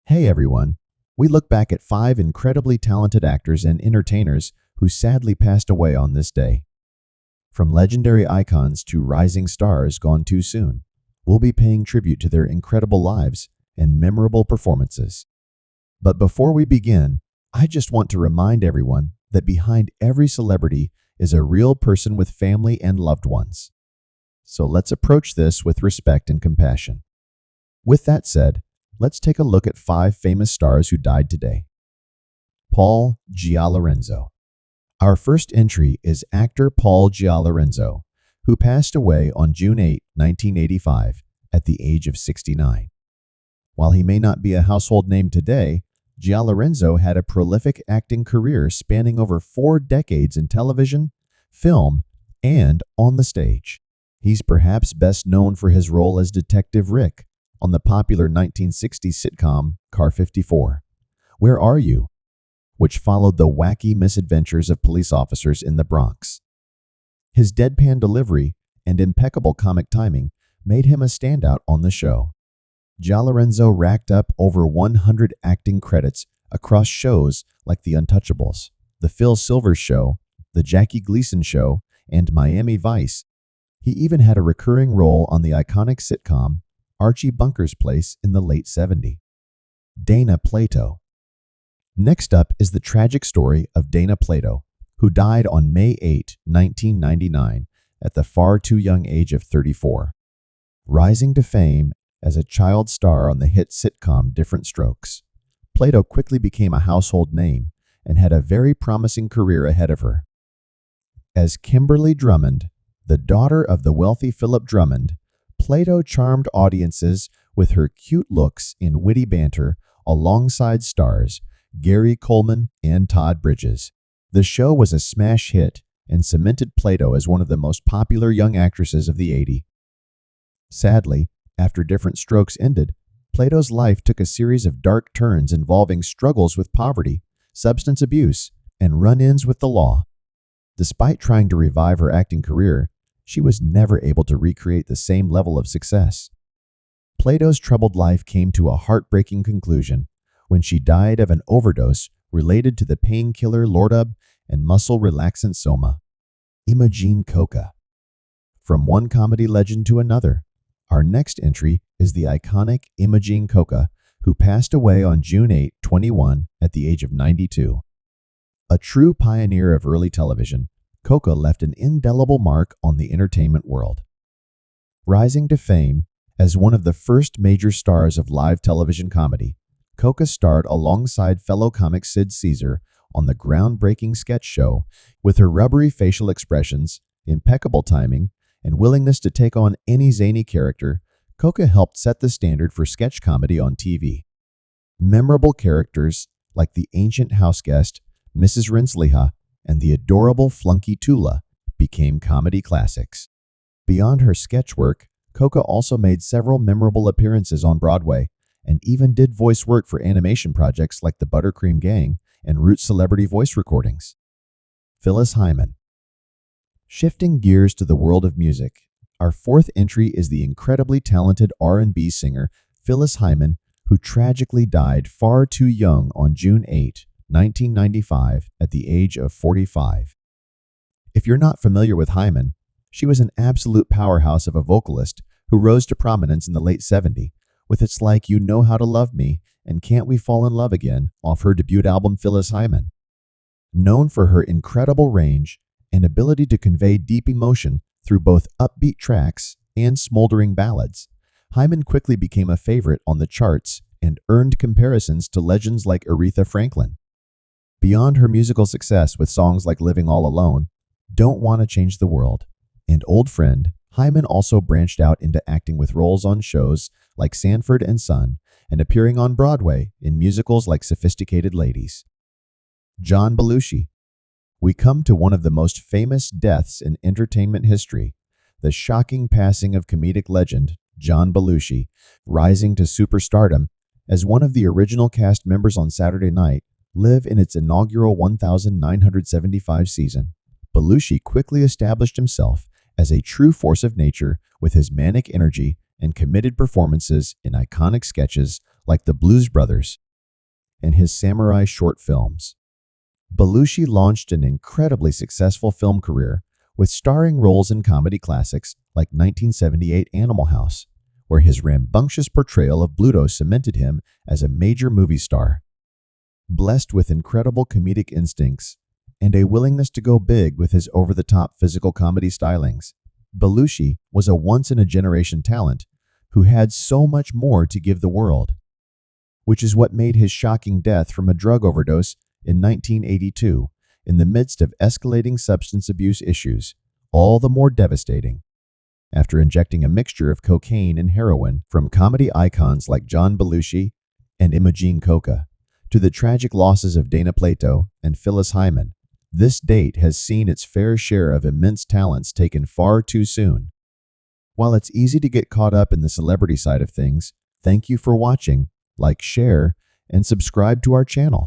Hey everyone, we look back at 5 incredibly talented actors and entertainers who sadly passed away on this day. From legendary icons to rising stars gone too soon, we'll be paying tribute to their incredible lives and memorable performances. But before we begin, I just want to remind everyone that behind every celebrity is a real person with family and loved ones. So let's approach this with respect and compassion. With that said, let's take a look at 5 famous stars who died today. Paul Giallorenzo. Our first entry is actor Paul Giallorenzo, who passed away on June 8, 1985, at the age of 69. While he may not be a household name today, Giallorenzo had a prolific acting career spanning over 4 decades in television, film, and on the stage. He's perhaps best known for his role as Detective Rick on the popular 1960s sitcom Car 54, Where Are You?, which followed the wacky misadventures of police officers in the Bronx. His deadpan delivery and impeccable comic timing made him a standout on the show. Giallorenzo racked up over 100 acting credits across shows like The Untouchables, The Phil Silvers Show, The Jackie Gleason Show, and Miami Vice. He even had a recurring role on the iconic sitcom Archie Bunker's Place in the late 70s. Dana Plato. Next up is the tragic story of Dana Plato, who died on May 8, 1999, at the far too young age of 34. Rising to fame as a child star on the hit sitcom Different Strokes, Plato quickly became a household name and had a very promising career ahead of her. As Kimberly Drummond, the daughter of the wealthy Philip Drummond, Plato charmed audiences with her cute looks and witty banter alongside stars Gary Coleman and Todd Bridges. The show was a smash hit and cemented Plato as one of the most popular young actresses of the 80s. Sadly, after Different Strokes ended, Plato's life took a series of dark turns involving struggles with poverty, substance abuse, and run-ins with the law. Despite trying to revive her acting career, she was never able to recreate the same level of success. Plato's troubled life came to a heartbreaking conclusion when she died of an overdose related to the painkiller Lordub and muscle relaxant Soma. Imogen Coca. From one comedy legend to another, our next entry is the iconic Imogen Coca, who passed away on June 8, 2021, at the age of 92. A true pioneer of early television, Coca left an indelible mark on the entertainment world. Rising to fame as one of the first major stars of live television comedy, Coca starred alongside fellow comic Sid Caesar on the groundbreaking sketch show. With her rubbery facial expressions, impeccable timing, and willingness to take on any zany character, Coca helped set the standard for sketch comedy on TV. Memorable characters like the ancient houseguest, Mrs. Rinsliha, and the adorable flunky Tula became comedy classics. Beyond her sketch work, Coca also made several memorable appearances on Broadway and even did voice work for animation projects like the Buttercream Gang and Root celebrity voice recordings. Phyllis Hyman. Shifting gears to the world of music, our fourth entry is the incredibly talented R&B singer Phyllis Hyman, who tragically died far too young on June 8, 1995, at the age of 45. If you're not familiar with Hyman, she was an absolute powerhouse of a vocalist who rose to prominence in the late 70s with It's Like You Know How to Love Me and Can't We Fall in Love Again off her debut album Phyllis Hyman. Known for her incredible range and ability to convey deep emotion through both upbeat tracks and smoldering ballads, Hyman quickly became a favorite on the charts and earned comparisons to legends like Aretha Franklin. Beyond her musical success with songs like Living All Alone, Don't Wanna Change the World, and Old Friend, Hyman also branched out into acting with roles on shows like Sanford and Son and appearing on Broadway in musicals like Sophisticated Ladies. John Belushi. We come to one of the most famous deaths in entertainment history, the shocking passing of comedic legend John Belushi, rising to superstardom as one of the original cast members on Saturday Night Live in its inaugural 1975 season. Belushi quickly established himself as a true force of nature with his manic energy and committed performances in iconic sketches like the Blues Brothers and his samurai short films. Belushi launched an incredibly successful film career with starring roles in comedy classics like 1978 Animal House, where his rambunctious portrayal of Bluto cemented him as a major movie star. Blessed with incredible comedic instincts and a willingness to go big with his over-the-top physical comedy stylings, Belushi was a once-in-a-generation talent who had so much more to give the world, which is what made his shocking death from a drug overdose in 1982, in the midst of escalating substance abuse issues, all the more devastating. After injecting a mixture of cocaine and heroin from comedy icons like John Belushi and Imogene Coca, to the tragic losses of Dana Plato and Phyllis Hyman, this date has seen its fair share of immense talents taken far too soon. While it's easy to get caught up in the celebrity side of things, thank you for watching, like, share, and subscribe to our channel.